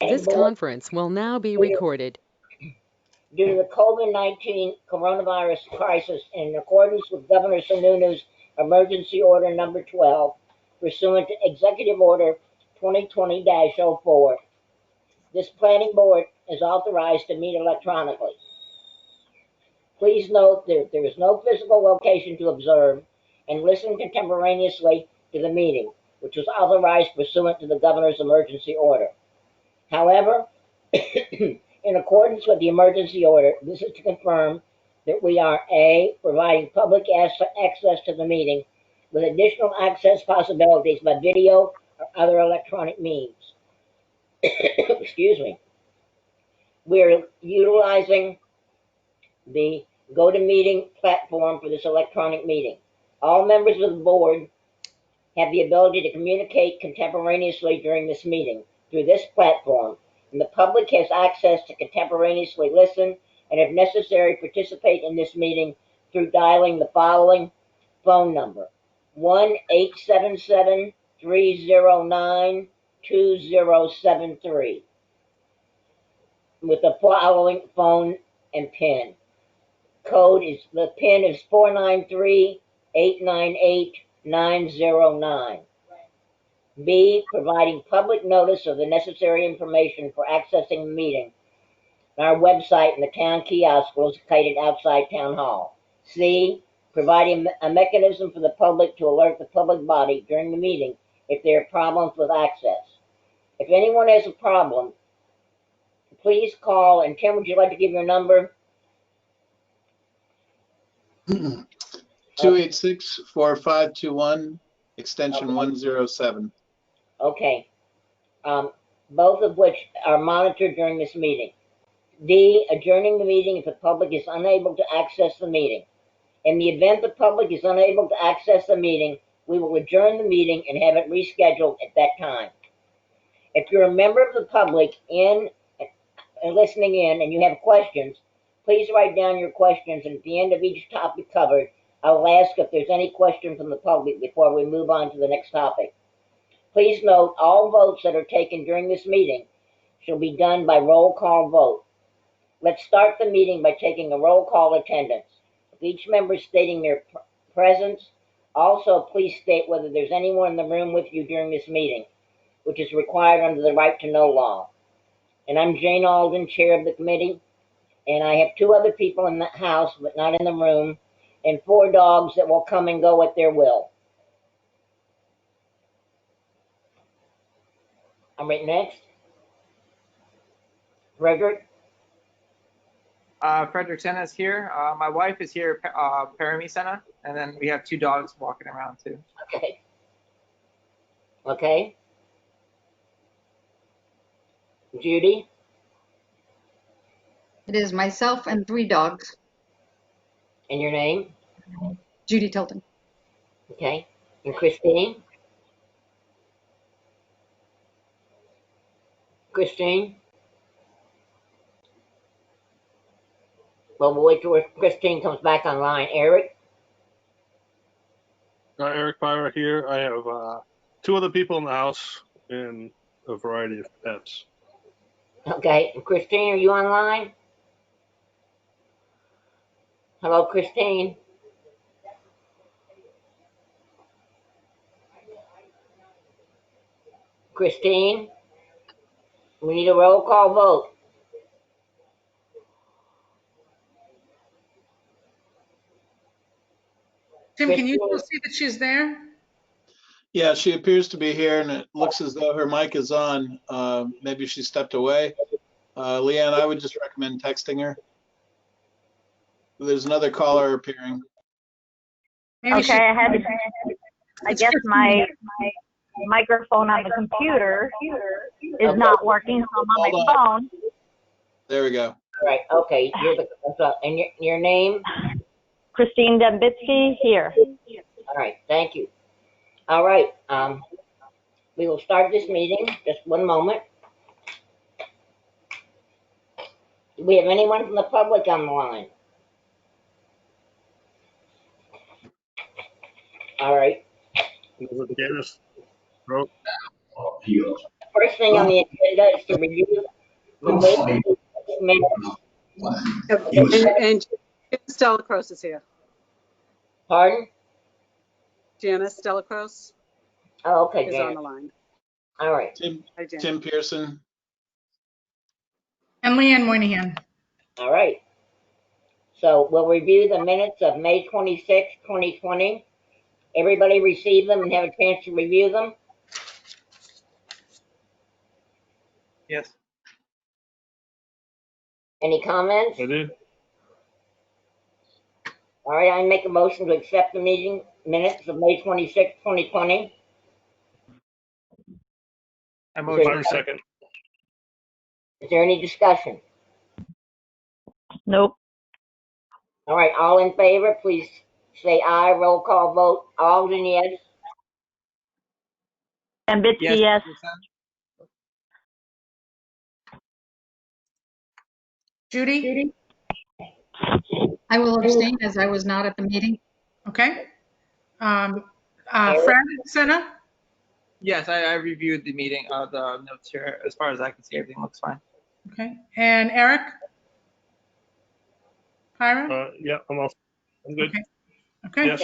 This conference will now be recorded. Due to the COVID-19 coronavirus crisis, in accordance with Governor Sununu's Emergency Order Number 12, pursuant to Executive Order 2020-04, this planning board is authorized to meet electronically. Please note that there is no physical location to observe and listen contemporaneously to the meeting, which was authorized pursuant to the Governor's Emergency Order. However, in accordance with the emergency order, this is to confirm that we are A, providing public access to the meeting with additional access possibilities by video or other electronic means. Excuse me. We're utilizing the GoToMeeting platform for this electronic meeting. All members of the board have the ability to communicate contemporaneously during this meeting through this platform, and the public has access to contemporaneously listen and, if necessary, participate in this meeting through dialing the following phone number: 1-877-309-2073 with the following phone and PIN. The PIN is 493-898-909. B, providing public notice of the necessary information for accessing the meeting on our website and the town kiosk located outside Town Hall. C, providing a mechanism for the public to alert the public body during the meeting if there are problems with access. If anyone has a problem, please call. And Tim, would you like to give your number? 286-4521, extension 107. Okay. Both of which are monitored during this meeting. D, adjourning the meeting if the public is unable to access the meeting. In the event the public is unable to access the meeting, we will adjourn the meeting and have it rescheduled at that time. If you're a member of the public listening in and you have questions, please write down your questions, and at the end of each topic covered, I will ask if there's any question from the public before we move on to the next topic. Please note, all votes that are taken during this meeting shall be done by roll call vote. Let's start the meeting by taking a roll call attendance. With each member stating their presence, also please state whether there's anyone in the room with you during this meeting, which is required under the right to know law. And I'm Jane Alden, chair of the committee, and I have 2 other people in the house, but not in the room, and 4 dogs that will come and go at their will. I'm right next. Frederick? Frederick Senna is here. My wife is here, Parami Senna, and then we have 2 dogs walking around too. Okay. Okay. Judy? It is myself and 3 dogs. And your name? Judy Tilton. Okay. And Christine? Christine? Well, we'll wait till Christine comes back online. Eric? Eric Pyra here. I have 2 other people in the house and a variety of pets. Okay. And Christine, are you online? Hello, Christine? Christine? We need a roll call vote. Tim, can you still see that she's there? Yeah, she appears to be here, and it looks as though her mic is on. Maybe she stepped away. Leanne, I would just recommend texting her. There's another caller appearing. Maybe Okay, I guess my microphone on the computer is not working, so I'm on my phone. There we go. All right. Okay. And your name? Christine Dembitsky here. All right. Thank you. All right. We will start this meeting. Just one moment. Do we have anyone from the public on the line? All right. Dennis wrote. first thing on the agenda is to review the May minutes. And Janice Delacroce is here. Pardon? Janice Delacroce Oh, okay, is on Janet. the line. All right. Hi, Janice. Tim Pearson. And Leanne Moynihan. All right. So we'll review the minutes of May 26, 2020. Everybody receive them and have a chance to review them? Yes. Any comments? I did. All right, I make a motion to accept the meeting minutes of May 26, 2020. I motion. I second. Is there any discussion? Nope. All right, all in favor, please say aye. Roll call vote. Alden, yes. Ambitsky, yes. Judy? I will abstain as I was not at the meeting. Okay. Fred, Senna? Yes, I reviewed the meeting, the notes here. As far as I can see, everything looks fine. Okay. And Eric? Pyra? Yeah, I'm good. Okay. Okay. Yes.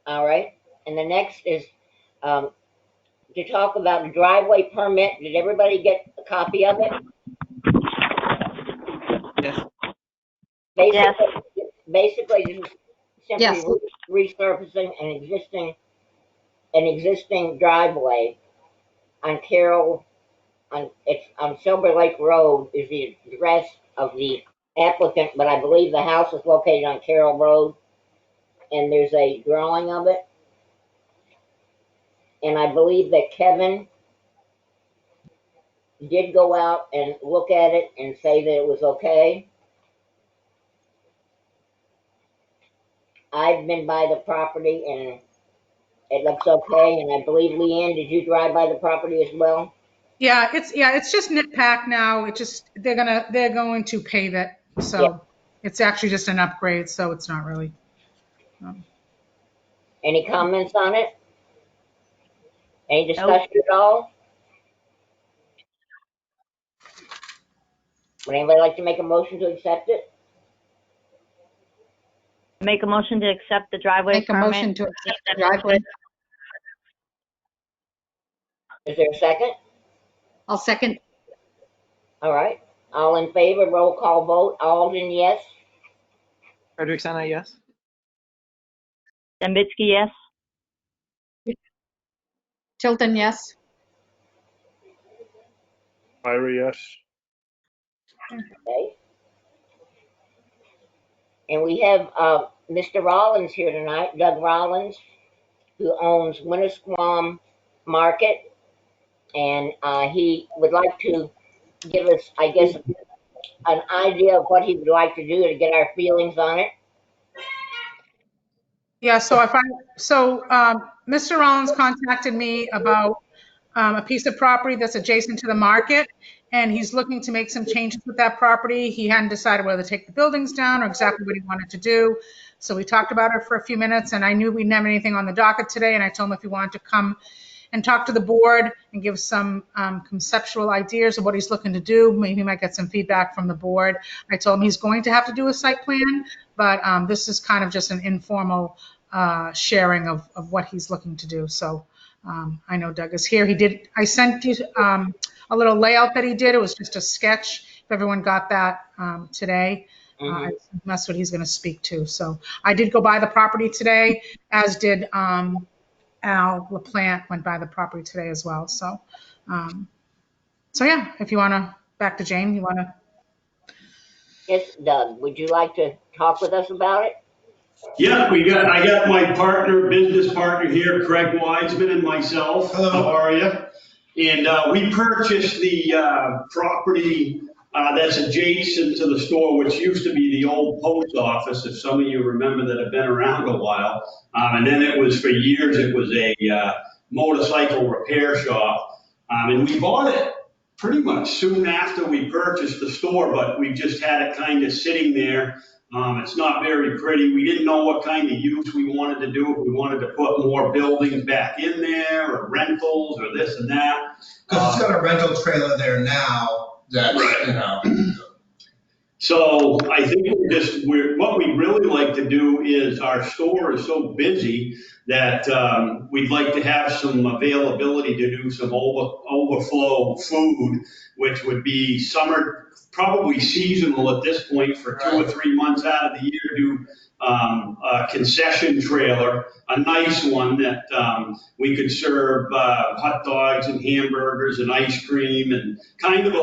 All right. And the next is to talk about the driveway permit. Did everybody get a copy of it? Yes. Basically, this is simply Yes. resurfacing an existing driveway on it's on Silver Lake Road is the address of the applicant, but I believe the house is located on Carroll Road, and there's a drawing of it. And I believe that Kevin did go out and look at it and say that it was okay. I've been by the property and it looks okay. And I believe, Leanne, did you drive by the property as well? Yeah, it's just nip pack now. They're going to pave it. So Yeah. it's actually just an upgrade, so it's not really. Any comments on it? Any discussion at all? Would anybody like to make a motion to accept it? Make a motion to accept the driveway Make a permit. motion to accept the driveway. Is there a second? I'll second. All right. All in favor, roll call vote. Alden, yes. Frederick Senna, yes. Ambitsky, yes. Tilton, yes. Ira, yes. Okay. And we have Mr. Rollins here tonight, Doug Rollins, who owns Winnisquam Market. And he would like to give us, I guess, an idea of what he would like to do to get our feelings on it. Yeah, so Mr. Rollins contacted me about a piece of property that's adjacent to the market, and he's looking to make some changes with that property. He hadn't decided whether to take the buildings down or exactly what he wanted to do. So we talked about it for a few minutes, and I knew we didn't have anything on the docket today, and I told him if he wanted to come and talk to the board and give some conceptual ideas of what he's looking to do. Maybe he might get some feedback from the board. I told him he's going to have to do a site plan, but this is kind of just an informal sharing of what he's looking to do. So I know Doug is here. I sent you a little layout that he did. It was just a sketch. If everyone got that today, that's what he's going to speak to. So I did go by the property today, as did Al LaPlante went by the property today as well. So, yeah, if you want to, back to Jane, you want to? Yes, Doug, would you like to talk with us about it? Yeah, I got my business partner here, Craig Wiseman, and myself. Hello. How are you? And we purchased the property that's adjacent to the store, which used to be the old post office, if some of you remember that have been around a while. And then it was, for years, it was a motorcycle repair shop. And we bought it pretty much soon after we purchased the store, but we just had it kind of sitting there It's not very pretty. We didn't know what kind of use we wanted to do, if we wanted to put more buildings back in there, or rentals, or this and that. Because it's got a rental trailer there now that's, Right. you know. So I think what we'd really like to do is, our store is so busy that we'd like to have some availability to do some overflow food, which would be summer, probably seasonal at this point for 2 or 3 months out of the year, do a concession trailer, a nice one that we could serve hot dogs and hamburgers and ice cream, and kind of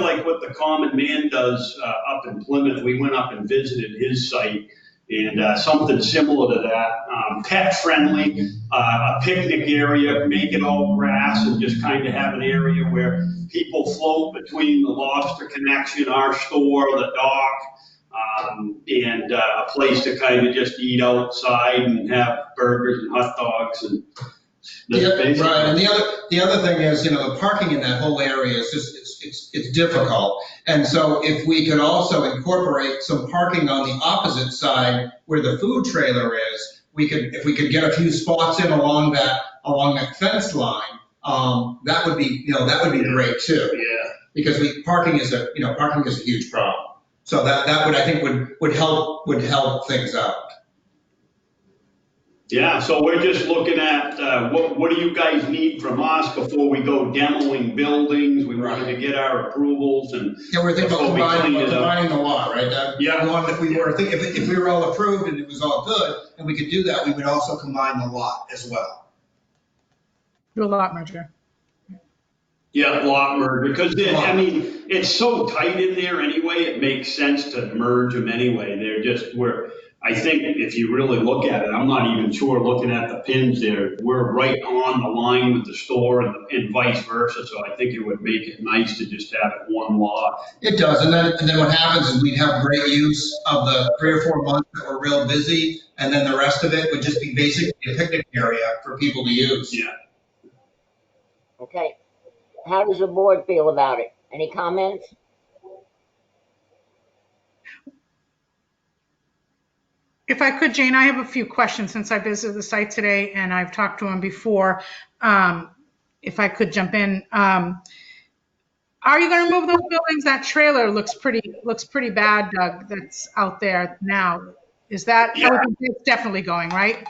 like what the Common Man does up in Plymouth. We went up and visited his site, and something similar to that, pet friendly, a picnic area, make it all grass, and just kind of have an area where people float between the Lobster Connection, our store, the dock, and a place to kind of just eat outside and have burgers and hot dogs and. Right, and the other thing is, you know, the parking in that whole area is just, it's difficult. And so if we could also incorporate some parking on the opposite side where the food trailer is, if we could get a few spots in along that fence line, that would be great too. Yeah. Because parking is a huge problem. So that would, I think, would help things out. Yeah, so we're just looking at what do you guys need from us before we go demoing buildings? We wanted to get our approvals, and yeah, we're thinking about combining the lot, right? Yeah. One, if we were all approved and it was all good and we could do that, we would also combine the lot as well. Do a lot merger. Yeah, lot merge, because it's so tight in there anyway, it makes sense to merge them anyway. I think if you really look at it, I'm not even sure looking at the pins there, we're right on the line with the store and vice versa. So I think it would make it nice to just have it one lot. It does. And then what happens is we'd have great use of the 3 or 4 months that we're real busy. And then the rest of it would just be basically a picnic area for people to use. Yeah. Okay. How does the board feel about it? Any comments? If I could, Jane, I have a few questions since I visited the site today and I've talked to him before. If I could jump in. Are you going to remove those buildings? That trailer looks pretty bad, Doug, that's out there now. Is that, Yeah. It's definitely going, right?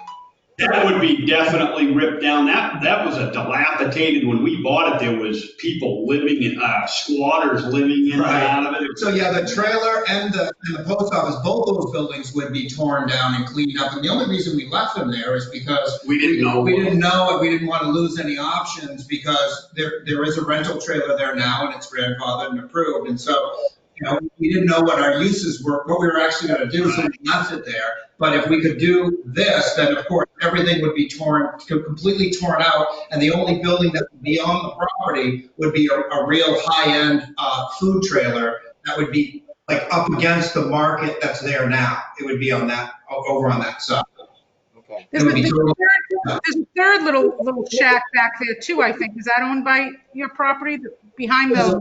That would be definitely ripped down. That was a dilapidated, when we bought it, there was people living in, squatters living in and out of it. So yeah, the trailer and the post office, both those buildings would be torn down and cleaned up. And the only reason we left them there is because we didn't know and we didn't want to lose any options, because there is a rental trailer there now and it's grandfathered and approved. And so, you know, we didn't know what our uses were, what we were actually going to do, so we left it there. But if we could do this, then of course everything would be completely torn out, and the only building that would be on the property would be a real high-end food trailer that would be like up against the market that's there now. It would be on that, over on that side. Okay. There's a third little shack back there too, I think. Is that owned by your property behind the?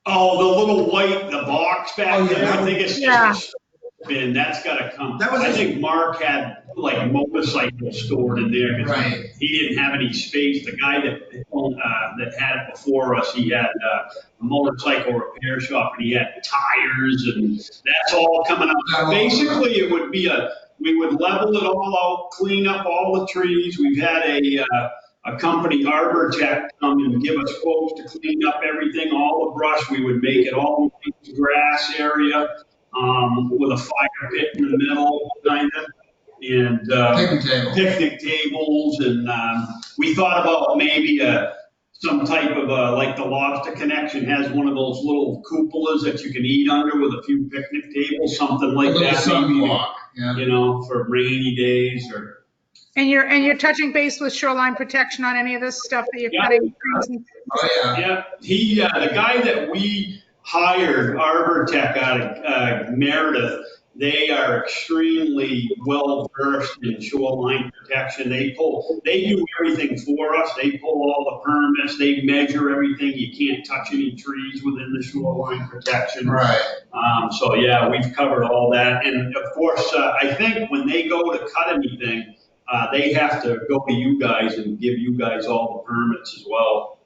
Oh, the little the box back there. I think it's just a bin. That's got to come. I think Mark had like motorcycles stored in there because he didn't have any space. The guy that had it before us, he had a motorcycle repair shop, and he had tires, and that's all coming up. Basically, it would be we would level it all out, clean up all the trees. We've had a company, Arbor Tech, come and give us quotes to clean up everything, all the brush. We would make it all a grass area with a fire pit in the middle, kind of, and picnic tables. And we thought about maybe some type of like the Lobster Connection has one of those little cupolas that you can eat under with a few picnic tables, something like that. Maybe, you know, for rainy days or. And you're touching base with shoreline protection on any of this stuff that you're cutting trees? Yeah, the guy that we hired, Arbor Tech out of Meredith, They are extremely well versed in shoreline protection. They do everything for us. They pull all the permits, they measure everything. You can't touch any trees within the shoreline protection. Right. So yeah, we've covered all that. And of course, I think when they go to cut anything, they have to go to you guys and give you guys all the permits as well.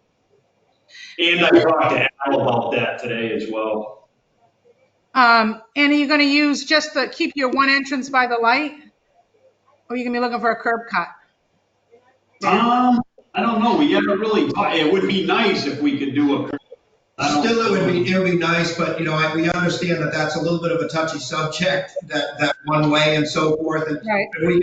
And I talked to Al about that today as well. And are you going to use just keep your one entrance by the light? Or are you going to be looking for a curb cut? I don't know. We haven't really talked. It would be nice if we could do a. Still, it would be nice, but we understand that that's a little bit of a touchy subject, that one way and so forth. And right. We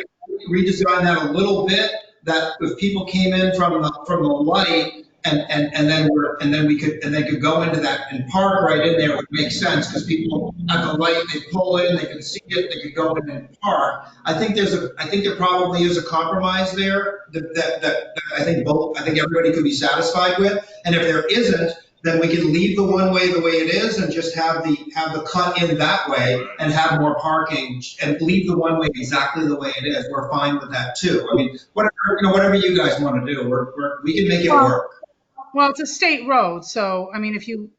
redesigned that a little bit. That if people came in from the light and then they could go into that and park right in there, it would make sense because people at the light, they pull in, they can see it, they could go in and park. I think there probably is a compromise there that I think everybody could be satisfied with. And if there isn't, then we can leave the one way the way it is and just have the cut in that way and have more parking and leave the one way exactly the way it is. We're fine with that too. I mean, whatever you guys want to do, we can make it work. Well, it's a state road, so I mean, if you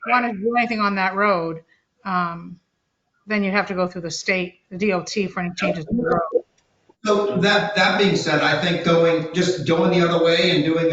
want to do anything on that road, then you have to go through the DOT for any changes to the road. So that being said, I think going the other way and doing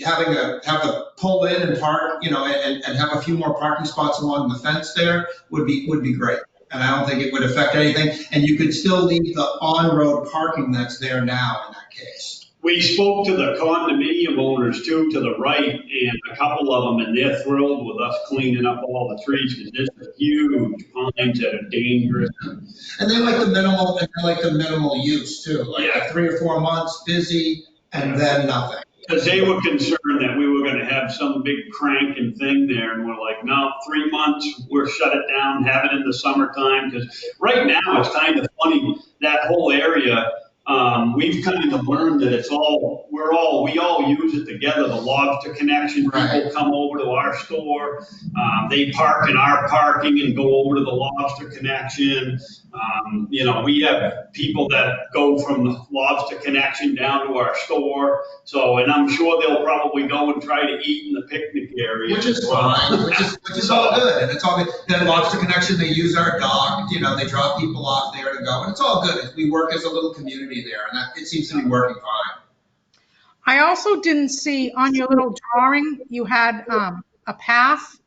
have a pull in and park, and have a few more parking spots along the fence there would be great. And I don't think it would affect anything. And you could still leave the on-road parking that's there now in that case. We spoke to the condominium owners too, to the right, and a couple of them, and they're thrilled with us cleaning up all the trees because there's huge pines that are dangerous. And they like the minimal use too, like 3 or 4 months busy and then nothing. Because they were concerned that we were going to have some big cranking thing there, and we're like, no, 3 months, we'll shut it down, have it in the summertime. Because right now it's kind of funny, that whole area. We've kind of learned that we all use it together. The lobster connection, people come over to our store, they park in our parking and go over to the lobster connection. We have people that go from the lobster connection down to our store. So, and I'm sure they'll probably go and try to eat in the picnic area. Which is fine, which is all good. And it's all good. Then lobster connection, they use our dock, they drop people off there to go. And it's all good. We work as a little community there, and it seems to be working fine. I also didn't see on your little drawing, you had a path.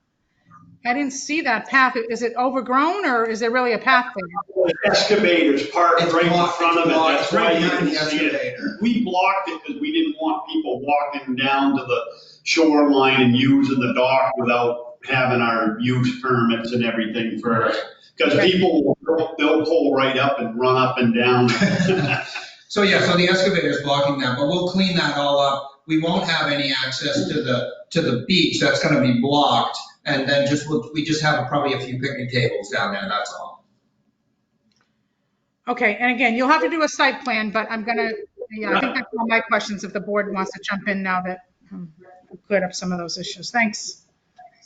I didn't see that path. Is it overgrown or is there really a path there? The excavator's parked right in front of it. That's right why you behind can the see excavator. it. We blocked it because we didn't want people walking down to the shoreline and using the dock without having our use permits and everything first. Because people, they'll pull right up and run up and down. So the excavator is blocking that, but we'll clean that all up. We won't have any access to the beach. That's going to be blocked. And then we just have probably a few picnic tables down there, that's all. Okay, and again, you'll have to do a site plan, but I think that's all my questions if the board wants to jump in now that we've cleared up some of those issues. Thanks.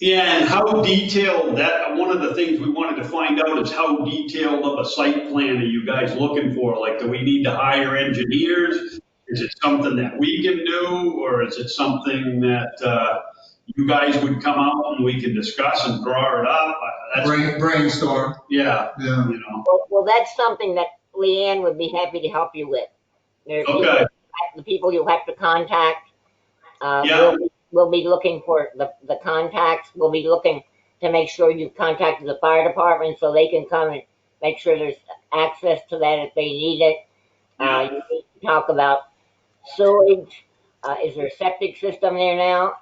Yeah, and how detailed one of the things we wanted to find out is how detailed of a site plan are you guys looking for? Like, do we need to hire engineers? Is it something that we can do, or is it something that you guys would come out and we can discuss and draw it up? Brainstorm. Yeah. Well, that's something that Leanne would be happy to help you with. Okay. The people you'll have to contact. We'll be looking for the contacts. We'll be looking to make sure you've contacted the fire department so they can come and make sure there's access to that if they need it. You need to talk about sewage. Is there a septic system there now?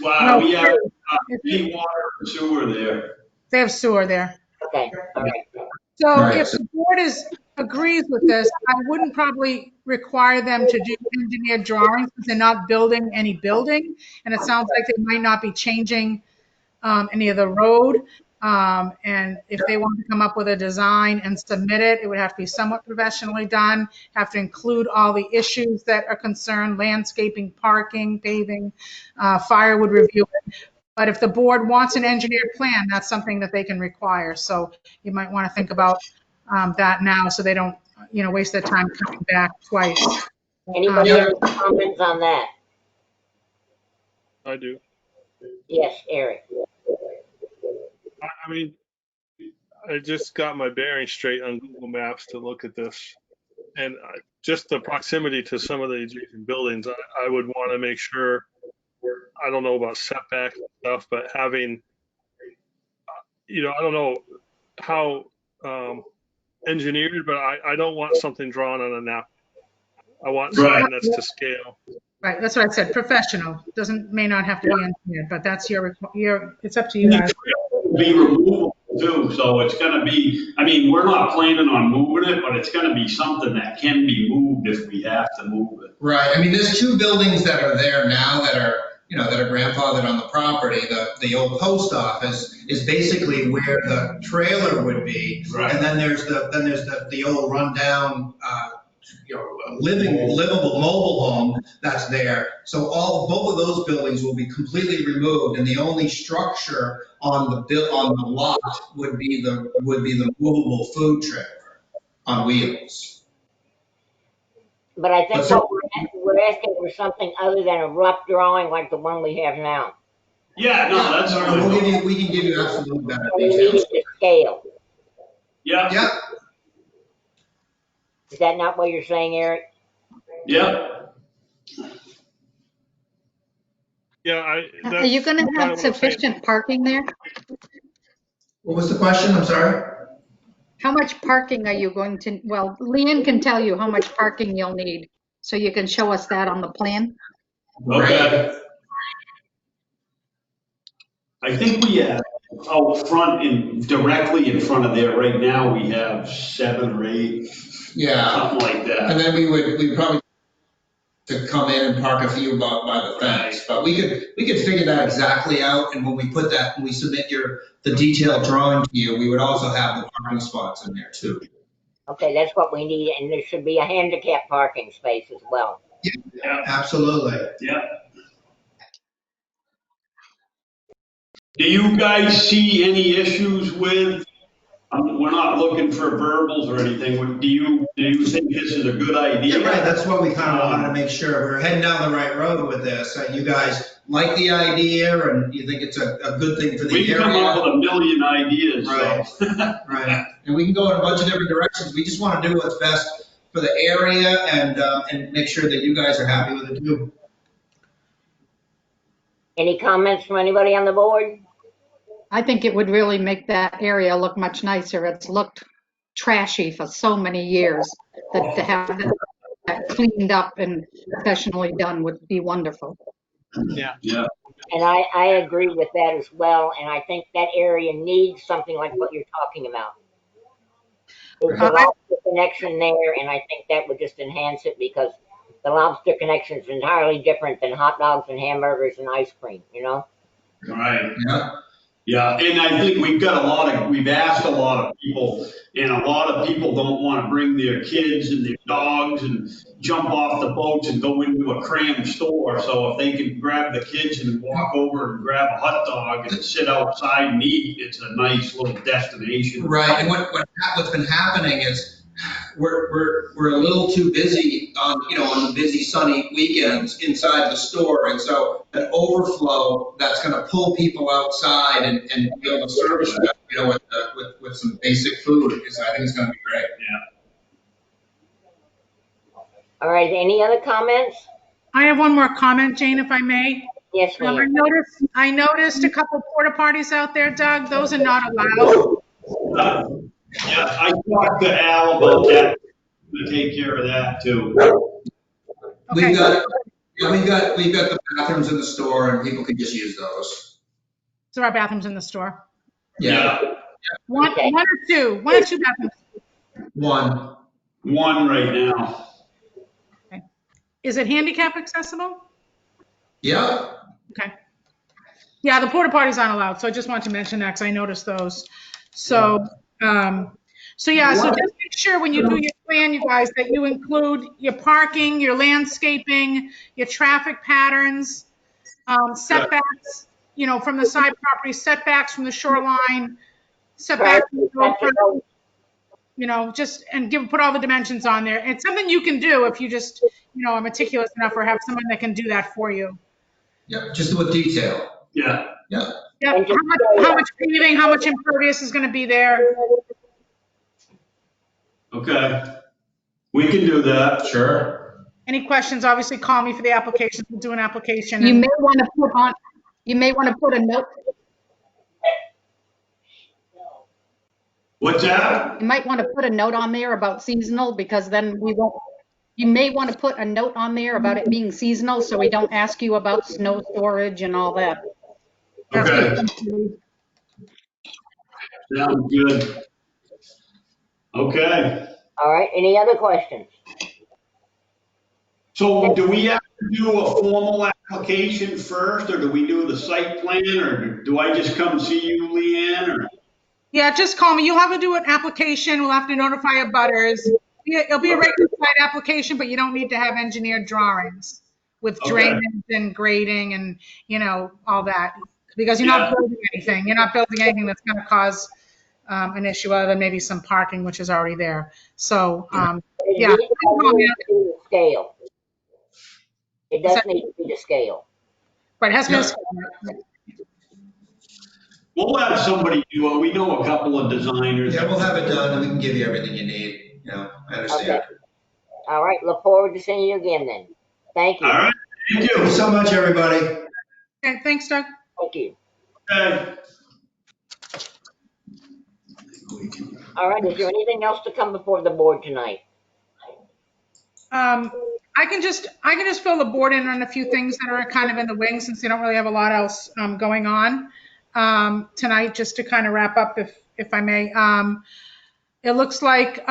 Wow, we have clean water and sewer there. They have sewer there. Okay, all right. So if the board agrees with this, I wouldn't probably require them to do engineered drawings because they're not building any building. And it sounds like they might not be changing any of the road. And if they want to come up with a design and submit it, it would have to be somewhat professionally done, have to include all the issues that are concerned, landscaping, parking, paving, fire would review it. But if the board wants an engineered plan, that's something that they can require. So you might want to think about that now so they don't, waste their time coming back twice. Anybody have any comments on that? I do. Yes, Eric. I mean, I just got my bearings straight on Google Maps to look at this. And just the proximity to some of the adjacent buildings, I would want to make sure, I don't know about setback stuff, but having, I don't know how engineered, but I don't want something drawn on a napkin. I want something that's to scale. Right, that's what I said, professional. May not have to be engineered, but that's it's up to you guys. Be removable too, so it's gonna be, I mean, we're not planning on moving it, but it's gonna be something that can be moved if we have to move it. Right, I mean, there's two buildings that are there now that are, that are grandfathered on the property. The old post office is basically where the trailer would be. Right. And then there's the old rundown, livable mobile home that's there. So both of those buildings will be completely removed, and the only structure on the lot would be the movable food trailer on wheels. But I think what we're asking for something other than a rough drawing like the one we have now. Yeah, no, that's all right. We can give you absolute better We need details. it to scale. Yeah. Yeah. Is that not what you're saying, Eric? Yeah. Yeah, Are you going to have sufficient parking there? What was the question? I'm sorry. How much parking are you going to, well, Leanne can tell you how much parking you'll need, so you can show us that on the plan. Okay. I think we have out front and directly in front of there right now, we have 7 or 8. Yeah. Something like that. And then we'd probably to come in and park a few by the fence, but we could figure that exactly out. And when we submit the detailed drawing to you, we would also have the parking spots in there too. Okay, that's what we need, and there should be a handicap parking space as well. Yeah, absolutely. Yeah. Do you guys see any issues with, we're not looking for verbals or anything, do you think this is a good idea? Yeah, right, that's what we kind of wanted to make sure. We're heading down the right road with this. You guys like the idea and you think it's a good thing for the area? We come up with a million ideas. Right, so. Right. And we can go in a bunch of different directions. We just want to do what's best for the area and make sure that you guys are happy with it too. Any comments from anybody on the board? I think it would really make that area look much nicer. It's looked trashy for so many years that to have that cleaned up and professionally done would be wonderful. Yeah. Yeah. And I agree with that as well, and I think that area needs something like what you're talking about. There's a lobster connection there, and I think that would just enhance it because the lobster connection is entirely different than hot dogs and hamburgers and ice cream, Right. Yeah. Yeah, and I think we've asked a lot of people, and a lot of people don't want to bring their kids and their dogs and jump off the boats and go into a crammed store. So if they can grab the kids and walk over and grab a hot dog and sit outside and eat, it's a nice little destination. Right, and what's been happening is we're a little too busy on the busy sunny weekends inside the store, and so an overflow that's going to pull people outside and be able to service them, with some basic food I think it's going to be great. Yeah. All right, any other comments? I have one more comment, Jane, if I may. Yes, ma'am. I noticed a couple porta potties out there, Doug. Those are not allowed. Yeah, I talked to Al about that, to take care of that too. Okay. We've got the bathrooms in the store, and people can just use those. So our bathrooms in the store. Yeah. One or two bathrooms. One right now. Okay. Is it handicap accessible? Yeah. Okay. Yeah, the porta potties aren't allowed, so I just wanted to mention that because I noticed those. So, so just make sure when you do your plan, you guys, that you include your parking, your landscaping, your traffic patterns, setbacks, from the side property, setbacks from the shoreline, setbacks from the road front, just, and put all the dimensions on there. It's something you can do if you just, are meticulous enough or have someone that can do that for you. Yep, just with detail. Yeah. Yeah. Yep. How much paving, how much impervious is going to be there? Okay. We can do that. Sure. Any questions, obviously call me for the application. We'll do an application. You may want to put a note. What's that? You might want to put a note on there about seasonal, because then we won't. You may want to put a note on there about it being seasonal, so we don't ask you about snow storage and all that. Okay. Sounds good. Okay. All right, any other questions? So do we have to do a formal application first, or do we do the site plan, or do I just come see you, Leanne, or? Yeah, just call me. You'll have to do an application. We'll have to notify abutters. It'll be a regular site application, but you don't need to have engineered drawings with drainage and grading and, all that. Because you're not building anything. You're not building anything that's going to cause an issue other than maybe some parking, which is already there. So, yeah. Scale. It does need to be to scale. Right, it has to be to scale. We'll have somebody do it. We know a couple of designers. Yeah, we'll have it done and we can give you everything you need. I understand. Okay. All right, look forward to seeing you again then. Thank you. All right. Thank Thank you so much, everybody. Okay, thanks, Doug. Thank you. Okay. All right, is there anything else to come before the board tonight? I can just fill the board in on a few things that are kind of in the wings, since they don't really have a lot else going on tonight, just to kind of wrap up, if I may. It looks like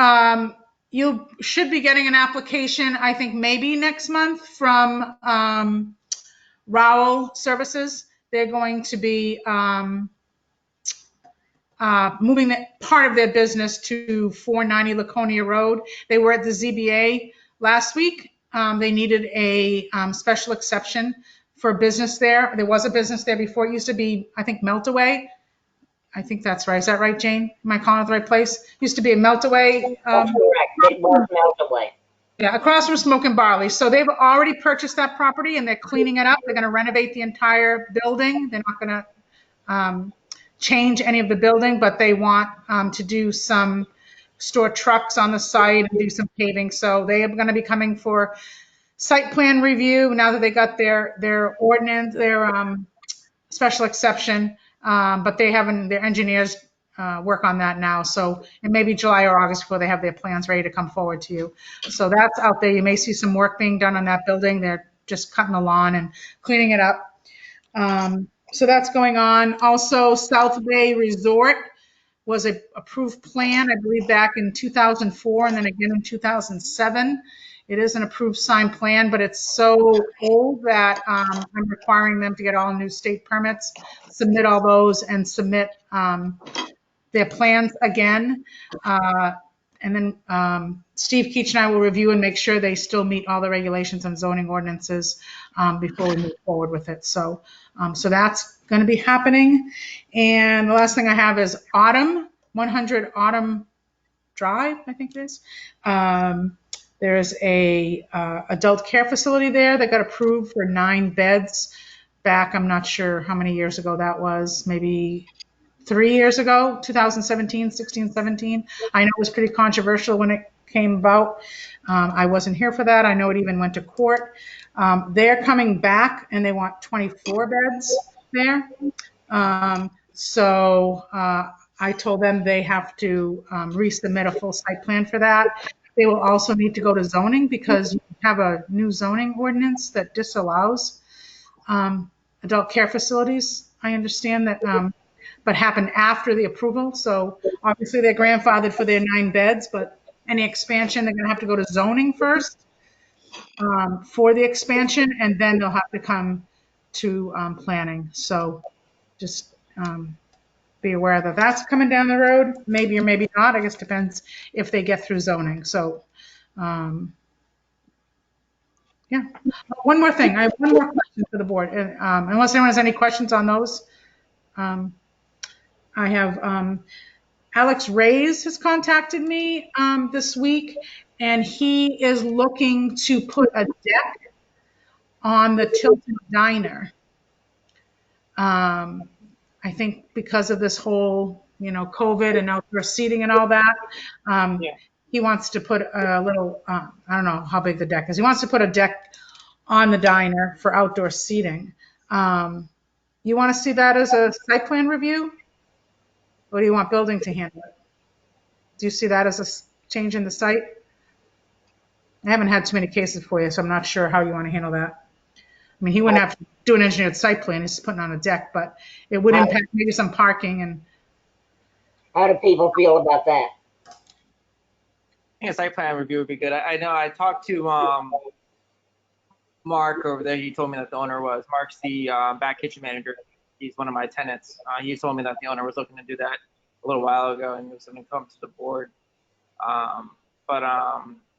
you should be getting an application, I think maybe next month, from Rowell Services. They're going to be moving part of their business to 490 Laconia Road. They were at the ZBA last week. They needed a special exception for a business there. There was a business there before. It used to be, I think, Meltaway. I think that's right. Is that right, Jane? Am I calling it the right place? It used to be a Meltaway. That's correct. It was Meltaway. Yeah, across from Smoke and Barley. So they've already purchased that property and they're cleaning it up. They're going to renovate the entire building. They're not going to change any of the building, but they want to do some store trucks on the site and do some paving. So they are going to be coming for site plan review now that they got their ordinance, their special exception. But they haven't, their engineers work on that now. So it may be July or August before they have their plans ready to come forward to you. So that's out there. You may see some work being done on that building. They're just cutting the lawn and cleaning it up. So that's going on. Also, South Bay Resort was an approved plan, I believe, back in 2004 and then again in 2007. It is an approved signed plan, but it's so old that I'm requiring them to get all new state permits, submit all those, and submit their plans again. And then Steve Keach and I will review and make sure they still meet all the regulations and zoning ordinances before we move forward with it. So that's going to be happening. And the last thing I have is 100 Autumn Drive, I think it is. There's a adult care facility there that got approved for 9 beds back. I'm not sure how many years ago that was, maybe 3 years ago, 2017, 16, 17. I know it was pretty controversial when it came about. I wasn't here for that. I know it even went to court. They're coming back and they want 24 beds there. So I told them they have to resubmit a full site plan for that. They will also need to go to zoning because you have a new zoning ordinance that disallows adult care facilities. I understand that, but happened after the approval. So obviously they're grandfathered for their 9 beds, but any expansion, they're going to have to go to zoning first for the expansion, and then they'll have to come to planning. So just be aware that that's coming down the road, maybe or maybe not. I guess depends if they get through zoning. So Yeah. One more thing. I have one more question for the board. Unless anyone has any questions on those. I have Alex Reyes has contacted me this week, and he is looking to put a deck on the Tilton Diner. I think because of this whole, COVID and outdoor seating and all that, Yeah. he wants to put a little, I don't know how big the deck is. He wants to put a deck on the diner for outdoor seating. You want to see that as a site plan review? Or do you want building to handle it? Do you see that as a change in the site? I haven't had too many cases for you, so I'm not sure how you want to handle that. I mean, he wouldn't have to do an engineered site plan, he's just putting on a deck, but it would impact maybe some parking and. How do people feel about that? I think a site plan review would be good. I know I talked to Mark over there. He told me that the owner was. Mark's the back kitchen manager. He's one of my tenants. He told me that the owner was looking to do that a little while ago and it was going to come to the board.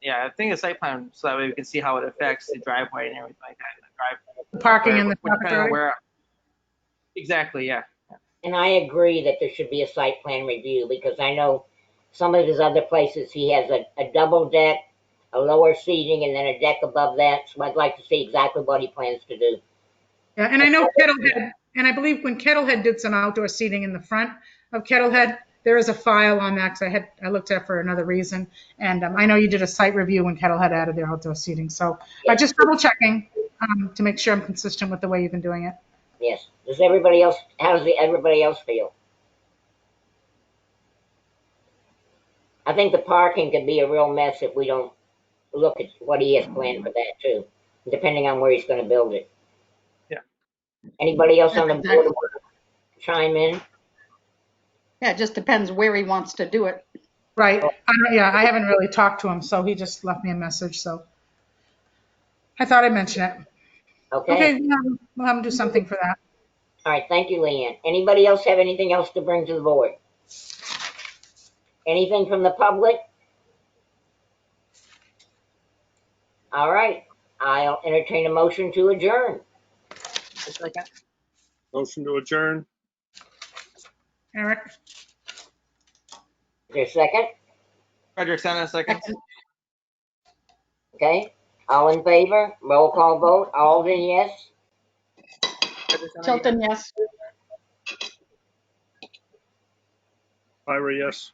Yeah, I think a site plan so that way we can see how it affects the driveway and everything like that. The parking and the depending on where. Exactly, yeah. And I agree that there should be a site plan review because I know some of his other places, he has a double deck, a lower seating, and then a deck above that. So I'd like to see exactly what he plans to do. Yeah, and I know Kettlehead, and I believe when Kettlehead did some outdoor seating in the front of Kettlehead, there is a file on that because I looked at it for another reason. And I know you did a site review when Kettlehead added their outdoor seating. So just double checking to make sure I'm consistent with the way you've been doing it. Yes. How does everybody else feel? I think the parking could be a real mess if we don't look at what he has planned for that too, depending on where he's going to build it. Yeah. Anybody else on the board want to chime in? Yeah, it just depends where he wants to do it. Right. I haven't really talked to him, so he just left me a message. So I thought I'd mention it. Okay. Yeah, we'll have him do something for that. All right. Thank you, Leanne. Anybody else have anything else to bring to the board? Anything from the public? All right. I'll entertain a motion to adjourn. Motion to adjourn. Eric? Is there a second? Frederick, Senna, second. Okay. All in favor? Roll call vote. Alden, yes? Tilton, yes. Ira, yes.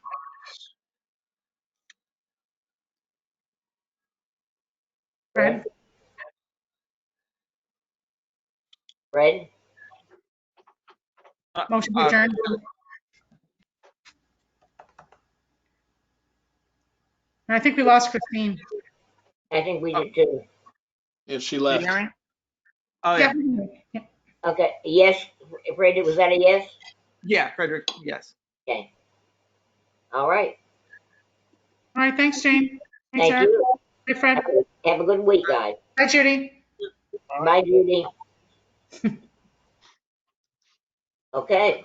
Fred? Fred? Motion to adjourn. I think we lost Christine. I think we did too. If she Can left. you hear me? Oh, yeah. Yeah. Okay. Yes. Fred, was that a yes? Yeah, Frederick, yes. Okay. All right. All right. Thanks, Jane. Thanks, Thank Eric. you. Hey, Fred. Have a good week, guys. Bye, Judy. Bye, Judy. Okay.